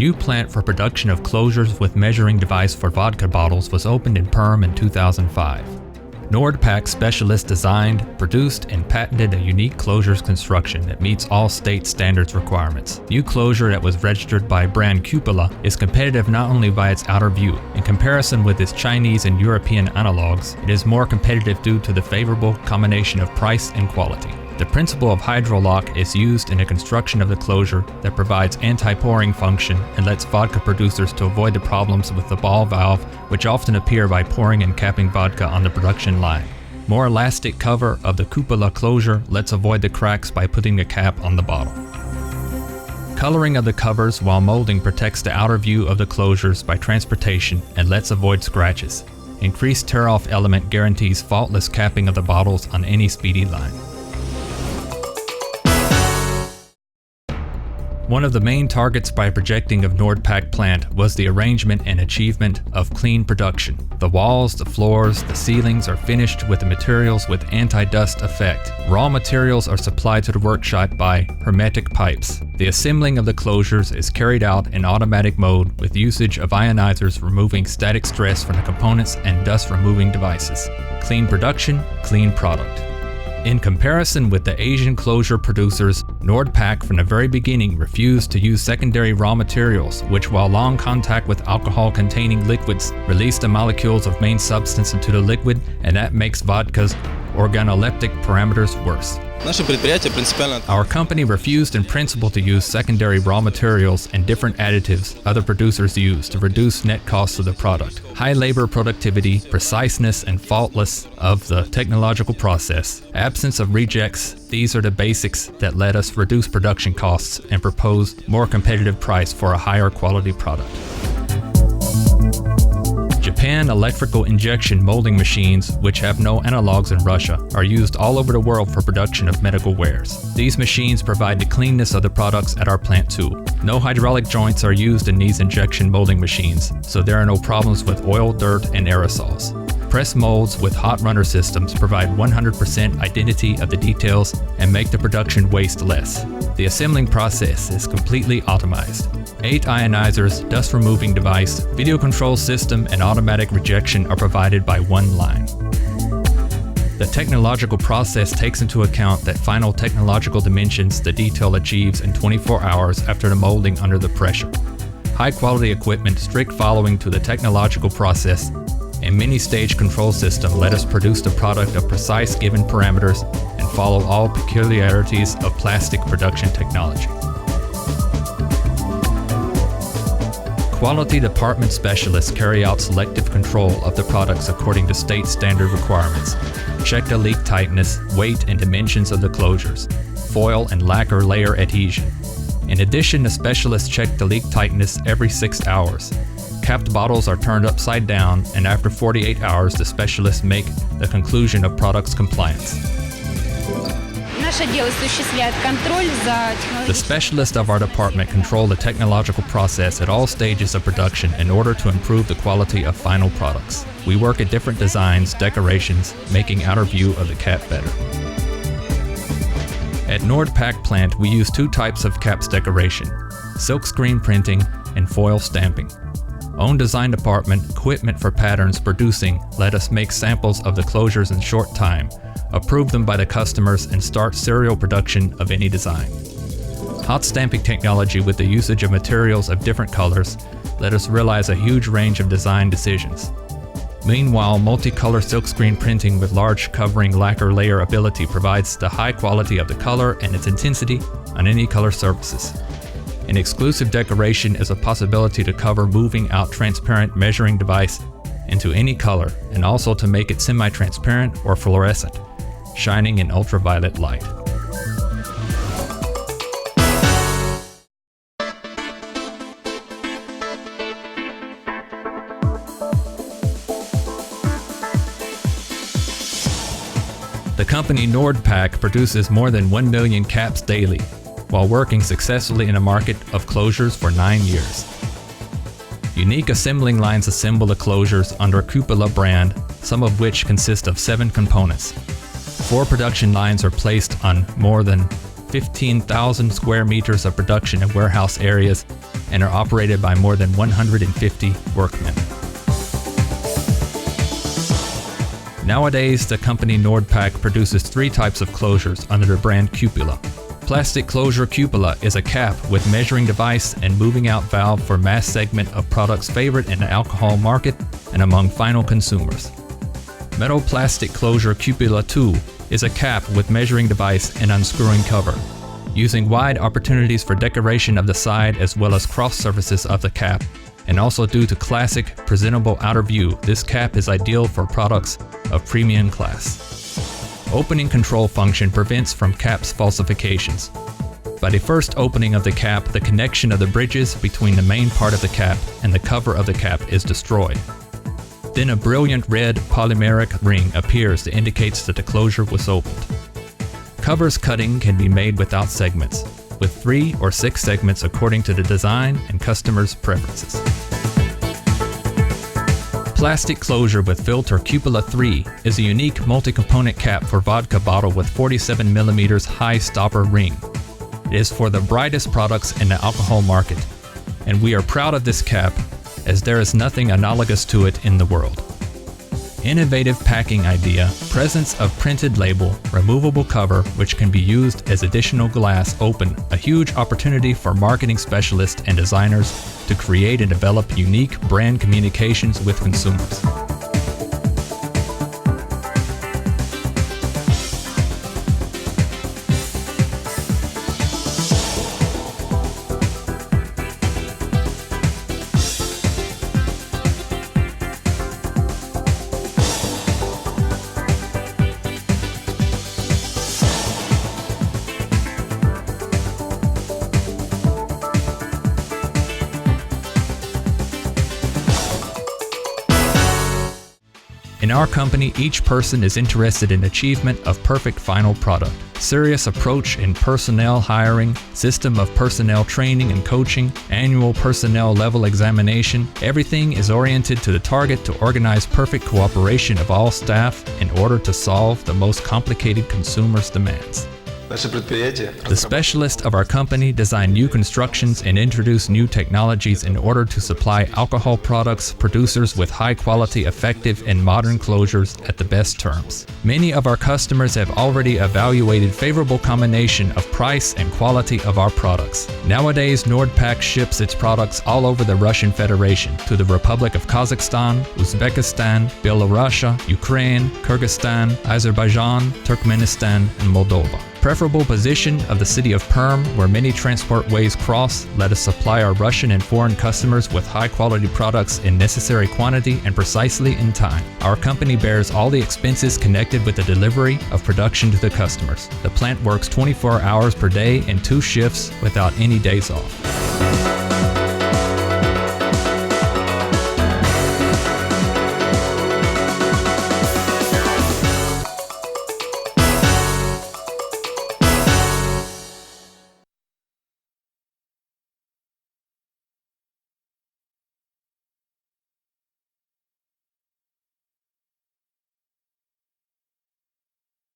new plant for production of closures with measuring device for vodka bottles was opened in Perm in 2005. NORD specialists designed, produced, and patented a unique closures construction that meets all state standards requirements. New closure that was registered by brand Cupola is competitive not only by its outer view. In comparison with its Chinese and European analogs, it is more competitive due to the favorable combination of price and quality. The principle of hydrolock is used in the construction of the closure that provides anti-pouring function and lets vodka producers to avoid the problems with the ball valve, which often appear by pouring and capping vodka on the production line. More elastic cover of the cupola closure lets avoid the cracks by putting the cap on the bottle. Coloring of the covers while molding protects the outer view of the closures by transportation and lets avoid scratches. Increased tear-off element guarantees faultless capping of the bottles on any speedy line. One of the main targets by projecting of NORD plant was the arrangement and achievement of clean production. The walls, the floors, the ceilings are finished with the materials with anti-dust effect. Raw materials are supplied to the workshop by hermetic pipes. The assembling of the closures is carried out in automatic mode with usage of ionizers removing static stress from the components and dust removing devices. Clean production, clean product. In comparison with the Asian closure producers, NORD from the very beginning refused to use secondary raw materials, which while long contact with alcohol-containing liquids release the molecules of main substance into the liquid, and that makes vodka's organoleptic parameters worse. Our company refused in principle to use secondary raw materials and different additives other producers use to reduce net costs of the product. High labor productivity, preciseness, and faultless of the technological process, absence of rejects, these are the basics that let us reduce production costs and propose more competitive price for a higher quality product. Japan electrical injection molding machines, which have no analogs in Russia, are used all over the world for production of medical wares. These machines provide the cleanness of the products at our plant too. No hydraulic joints are used in these injection molding machines, so there are no problems with oil, dirt, and aerosols. Press molds with hot runner systems provide 100% identity of the details and make the production waste less. The assembling process is completely automized. 8 ionizers, dust removing device, video control system, and automatic rejection are provided by one line. The technological process takes into account that final technological dimensions the detail achieves in 24 hours after the molding under the pressure. High quality equipment, strict following to the technological process, and many-stage control system let us produce the product of precise given parameters and follow all peculiarities of plastic production technology. Quality department specialists carry out selective control of the products according to state standard requirements. Check the leak tightness, weight, and dimensions of the closures, foil and lacquer layer adhesion. In addition, the specialists check the leak tightness every 6 hours. Capped bottles are turned upside down, and after 48 hours, the specialists make the conclusion of product's compliance. The specialists of our department control the technological process at all stages of production in order to improve the quality of final products. We work at different designs, decorations, making outer view of the cap better. At NORD plant, we use 2 types of caps decoration: silkscreen printing and foil stamping. Own design department, equipment for patterns producing let us make samples of the closures in short time, approve them by the customers, and start serial production of any design. Hot stamping technology with the usage of materials of different colors let us realize a huge range of design decisions. Meanwhile, multicolor silkscreen printing with large covering lacquer layer ability provides the high quality of the color and its intensity on any color surfaces. An exclusive decoration is a possibility to cover moving out transparent measuring device into any color and also to make it semi-transparent or fluorescent, shining in ultraviolet light. The company NORD produces more than 1 million caps daily, while working successfully in a market of closures for 9 years. Unique assembling lines assemble the closures under a Cupola brand, some of which consist of 7 components. 4 production lines are placed on more than 15,000 square meters of production and warehouse areas and are operated by more than 150 workmen. Nowadays, the company NORD produces 3 types of closures under the brand Cupola. Plastic closure cupola is a cap with measuring device and moving out valve for mass segment of products favored in the alcohol market and among final consumers. Metal plastic closure cupola 2 is a cap with measuring device and unscrewing cover. Using wide opportunities for decoration of the side as well as cross surfaces of the cap, and also due to classic, presentable outer view, this cap is ideal for products of premium class. Opening control function prevents from caps falsifications. By the first opening of the cap, the connection of the bridges between the main part of the cap and the cover of the cap is destroyed. Then a brilliant red polymeric ring appears that indicates that the closure was opened. Covers cutting can be made without segments, with 3 or 6 segments according to the design and customer's preferences. Plastic closure with filter Cupola 3 is a unique multi-component cap for vodka bottle with 47mm high stopper ring. It is for the brightest products in the alcohol market, and we are proud of this cap as there is nothing analogous to it in the world. Innovative packing idea, presence of printed label, removable cover which can be used as additional glass open a huge opportunity for marketing specialists and designers to create and develop unique brand communications with consumers. In our company, each person is interested in achievement of perfect final product. Serious approach in personnel hiring, system of personnel training and coaching, annual personnel level examination, everything is oriented to the target to organize perfect cooperation of all staff in order to solve the most complicated consumers' demands. The specialists of our company design new constructions and introduce new technologies in order to supply alcohol products producers with high quality, effective, and modern closures at the best terms. Many of our customers have already evaluated favorable combination of price and quality of our products. Nowadays, NORD ships its products all over the Russian Federation, to the Republic of Kazakhstan, Uzbekistan, Belarus, Ukraine, Kyrgyzstan, Azerbaijan, Turkmenistan, and Moldova. Preferable position of the city of Perm, where many transport ways cross, let us supply our Russian and foreign customers with high-quality products in necessary quantity and precisely in time. Our company bears all the expenses connected with the delivery of production to the customers. The plant works 24 hours per day in 2 shifts without any days off.